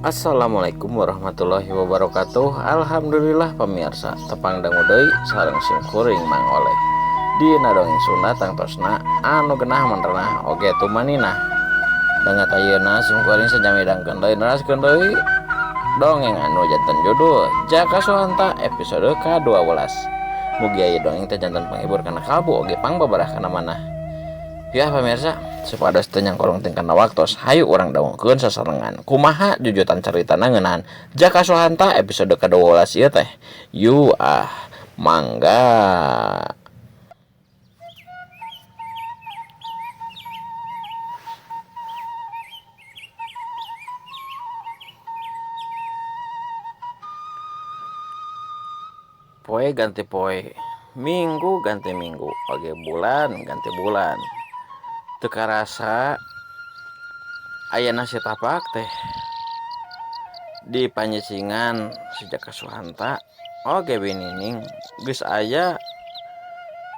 Assalamualaikum warahmatullahi wabarakatuh. Alhamdulillah pamirsa tepang dangu deui sareng simkuring Mang Oleh. Dina dongeng Sunda tangtosna anu genah manrenah oge tumaninah. Dangat ayeuna simkuring sajamidangkeun deui neraskeun deui dongeng anu janten judul Jaka Suhanta episode ka-12. Mugi aya dongeng teh janten panghibur kana kalbu oge pangbabarah kana manah. Ya pamirsa, supados teu nyangkolong tingkana waktos, hayu urang dawungkeun sasarengan kumaha jujutan caritana ngeunaan Jaka Suhanta episode ka-12 ieu teh. Mangga. Poe ganti poe, minggu ganti minggu, oge bulan ganti bulan. Teu karasa ayeuna si tapak teh di panyicingan si Jaka Suhanta oge binining geus aya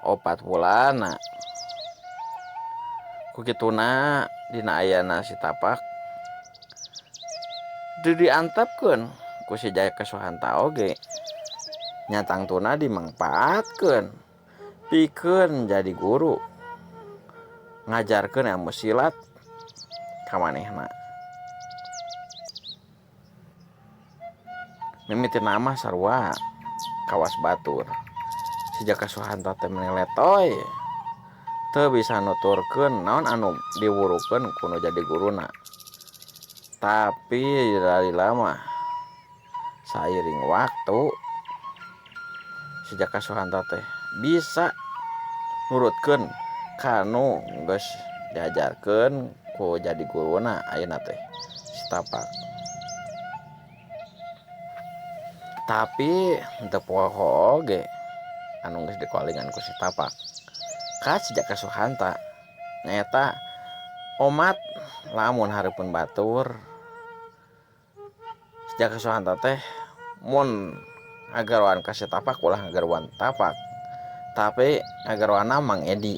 4 bulanna. Ku kituna dina ayeuna si tapak teu diantepkeun ku si Jaka Suhanta oge. Nyatangtuna dimangpaatkeun pikeun jadi guru ngajarkeun ilmu silat ka manehna. Mimitina mah sarua kawas batur. Si Jaka Suhanta teh meneletoy teu bisa nuturkeun naon anu diwurukeun ku nu jadi guruna. Tapi lalila mah sairing waktu si Jaka Suhanta teh bisa nurutkeun kanu geus diajarkeun ku jadi guruna ayeuna teh si tapak. Tapi teu poho oge anu geus dikolingan ku si tapak ka si Jaka Suhanta nyaeta omat lamun hareupeun batur si Jaka Suhanta teh mun ngagaroan ka si tapak ulah ngagaroan tapak, tapi ngagaroanna Mang Edi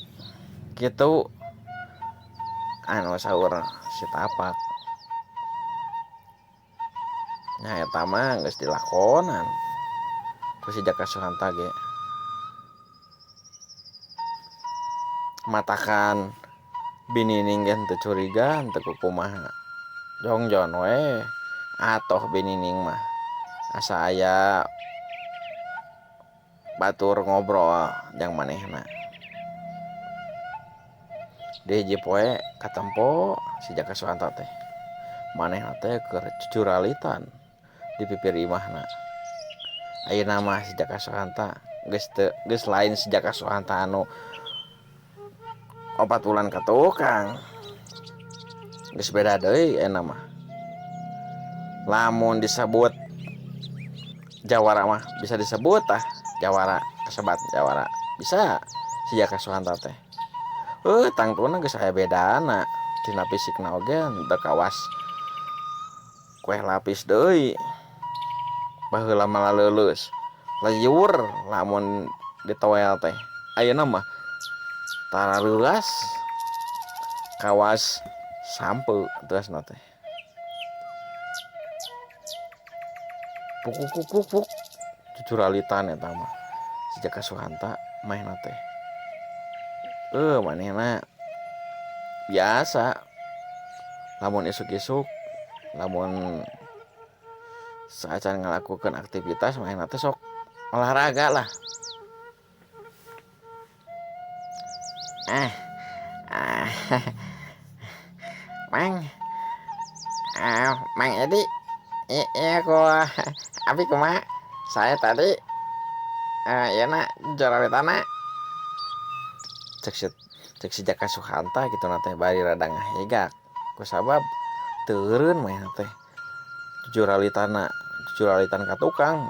kitu anu saur si tapak. Nah eta mah geus dilakonan ku si Jaka Suhanta ge. Matakan binining ge teu curiga teu kumaha. Jongjon we atoh binining mah asa aya batur ngobrol jeung manehna. Di hiji poe katempo si Jaka Suhanta teh manehna teh keur cucuralitan di pipir imahna. Ayeuna mah si Jaka Suhanta geus lain si Jaka Suhanta anu 4 bulan ka tukang. Geus beda deui ayeuna mah. Lamun disebut jawara mah bisa disebut tah jawara, kasebat jawara bisa si Jaka Suhanta teh. Tangtuna geus aya bedana tina fisikna oge teu kawas kueh lapis deui. Baheula mah leuleus leyur lamun ditoel teh. Ayeuna mah tara leulas kawas sampeu teusna teh. Puk cucuralitan eta mah si Jaka Suhanta maehna teh. Manehna biasa lamun isuk-isuk lamun saacan ngalakukeun aktivitas manehna teh sok olahraga lah. Mang Edi, iya ku abi kumaha? Saya tadi yeuna joralitana cek si Jaka Suhanta kitu teh bari rada ngahigak kusabab teureun mah teh juralitan ka tukang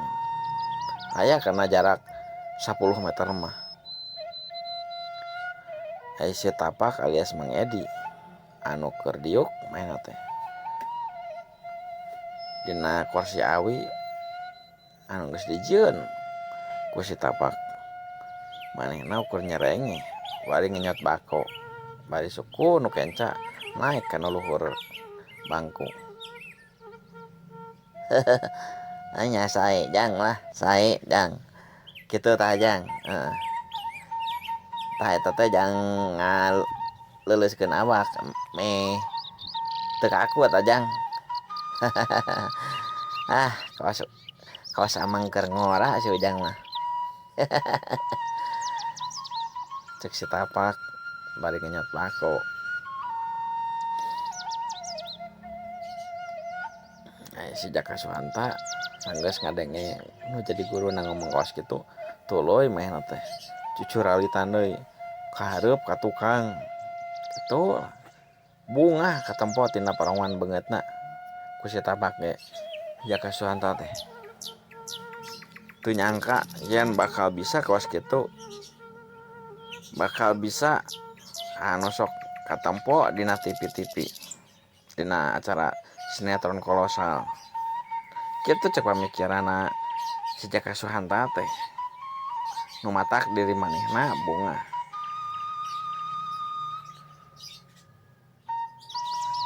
aya kana jarak 10 meter mah. Ai si tapak alias Mang Edi anu keur diuk maena teh dina kursi awi anu geus dijieun ku si tapak. Manehna ukur nyerenge bari ngenyot bako bari suku nu kenca naik kana luhur bangku. hanya sae jang lah sae jang gitu tah jang tah eta teh jang ngaleuleskeun awak me teu kaku eta jang. Kaos kaos amang keur ngora si ujang mah. Cek si tapak bari ngenyot bako. Si Jaka Suhanta sanggeus ngadenge nu jadi guru na ngomong kaos kitu tuluy meh teh cucur alitan deui ka hareup ka tukang kitu bunga katempo tina paranguan beungeutna ku si tapak ge Jaka Suhanta teh teu nyangka yen bakal bisa kaos kitu bakal bisa anu sok katempo dina TV dina acara sinetron kolosal kitu cek pamikiranna si Jaka Suhanta teh nu matak diri manehna bunga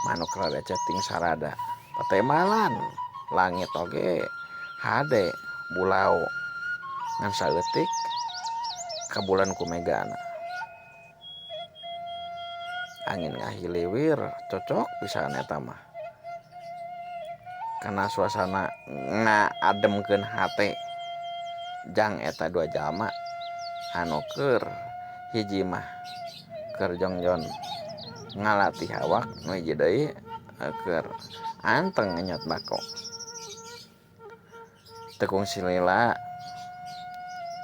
manuk rada chatting sarada patemalan langit oge hade bulau ngan saeutik ka bulan kumegana angin ngahiliwir cocok pisan eta mah karena suasana ngademkeun hate jang eta dua jalma anu keur hiji mah keur jongjon ngalatih awak nu hiji deui keur anteng ngenyot bako tekung silila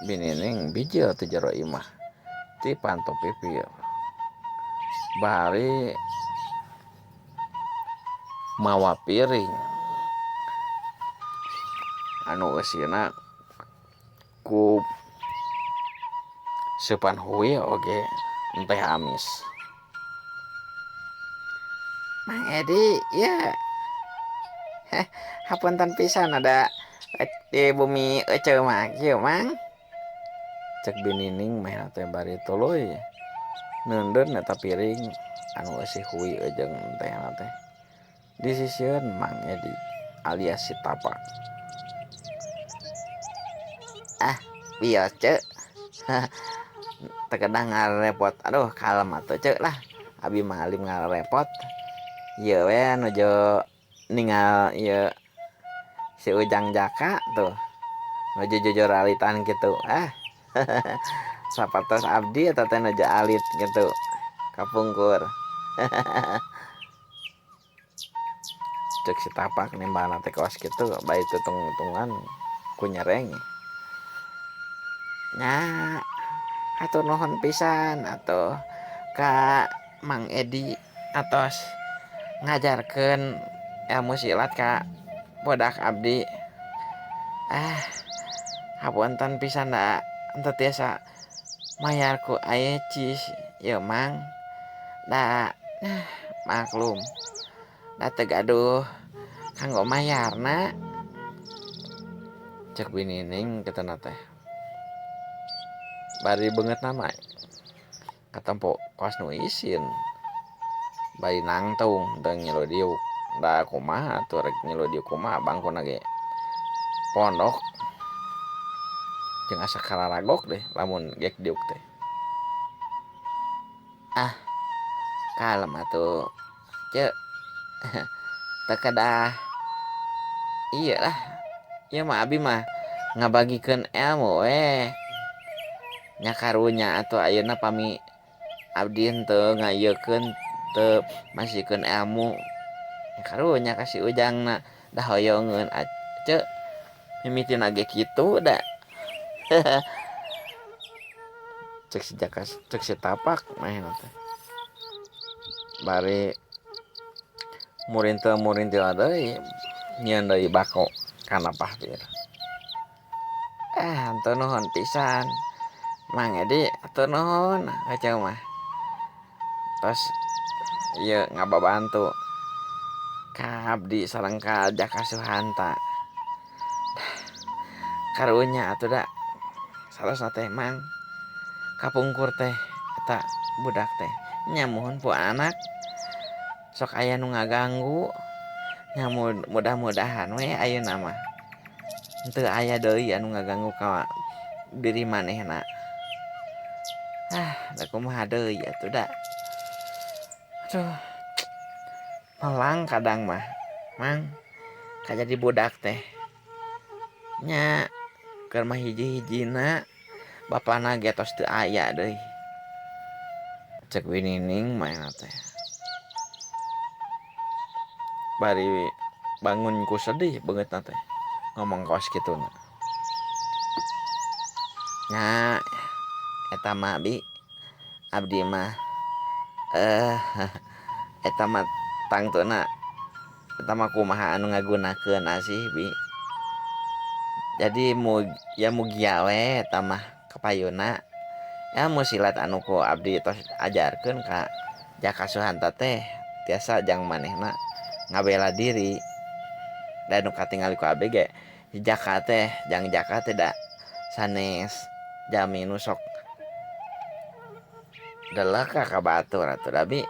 binining bijil ti jero imah ti panto pipir bari mawa piring anu eusina ku seupan huwi oge teh amis. Mang Edi ya hapunten pisan ada di bumi eceu mah kieu mang cek binining meh teh bari tuluy neundeun eta piring anu eusi huwi jeung teh teh disisieun Mang Edi alias si tapak. Bios cek teu kedah ngarepot aduh kalem atuh cek lah abi mah alim ngarepot ieu we nuju ningal ieu si Ujang Jaka tuh nuju jujur alitan gitu sapatos abdi eta teh nuju alit gitu kapungkur. Cek si tapak nimbana teh kaos kitu bae tutung-tungan ku nyereng nya hatur nuhun pisan atuh ka Mang Edi atos ngajarkeun ilmu silat ka budak abdi. Hapunten pisan da henteu tiasa mayar ku cis ieu Mang da maklum da teu gaduh kanggo mayarna cek binining kitu teh bari beungeut nama katempo kaos nu isin bari nangtung teu nyelodiuk da kumaha atuh rek nyelodiuk kumaha bangkuna ge pondok jeung asa kalaragok deh lamun gek diuk teh. Kalem atuh ceuk teu kedah ieu lah ieu mah abi mah ngabagikeun ilmu we nya karunya atuh ayeuna pami abdi henteu ngaieukeun teu masihkeun ilmu karunya ka si Ujangna da hoyongeun ceuk mimitina ge kitu da. Cek si Jaka cek si tapak meh teh bari murintil deui nyieun deui bako kana pahpir. Hatur nuhun pisan Mang Edi hatur nuhun eceu mah tos ieu ngababantu ka abdi sareng ka Jaka Suhanta karunya atuh da salasna teh Mang kapungkur teh eta budak teh nya muhun pu anak sok aya nu ngaganggu nya mudah-mudahan we ayeuna mah teu aya deui anu ngaganggu ka diri manehna. Da kumaha deui atuh da. Aduh, melang kadang mah mang kajadi budak teh nya keur mah hiji-hijina bapana ge tos teu aya deui. Cek Winining maena teh bari bangun ku sedih beungeutna teh ngomong kaos kituna. Nya eta mah bi abdi mah eta mah tangtuna eta mah kumaha anu ngagunakeun sih bi. Jadi mugia we eta mah kapayuna ya mu silat anu ku abdi tos ajarkeun ka Jaka Suhanta teh tiasa jang manehna ngabela diri. Dan nu katingali ku abdi ge Jaka teh jang Jaka teh da sanes jami nu sok deleka ka batur atuh da bi.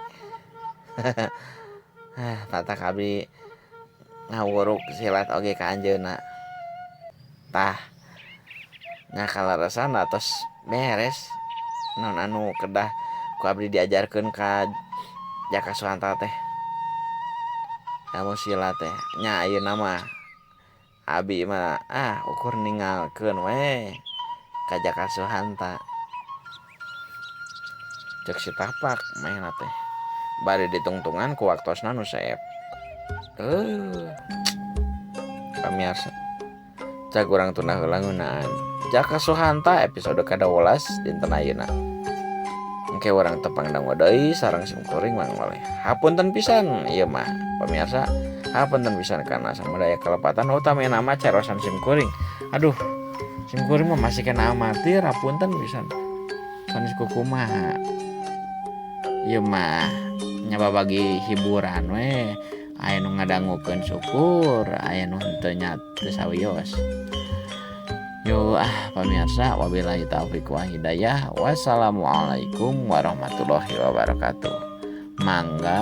Tatak abdi ngawuruk silat oge ka anjeunna. Tah nya kalaresan tos beres non anu kedah ku abdi diajarkeun ka Jaka Suhanta teh. Kamu silat teh nya ayeuna mah abi mah ukur ningalkeun we ka Jaka Suhanta. Cek si tapak maena teh bari ditungtungan ku waktosna nu saep. Pamirsa cak urang tunda heula ngeunaan Jaka Suhanta episode ka-12 dinten ayeuna. Engke urang tepang dangu deui sareng simkuring Mang Oleh. Hapunten pisan ieu mah pamirsa. Hapunten pisan kana samadaya kalepatan utamina mah carosan simkuring. Aduh, simkuring mah masih kena amatir, hapunten pisan. Sanes kumaha. Ieu mah nya babagi hiburan we. Aya nu ngadangukeun syukur, aya nu henteu nya teu sawios. Yo pamirsa, wabillahi taufiq wa hidayah. Wassalamualaikum warahmatullahi wabarakatuh. Mangga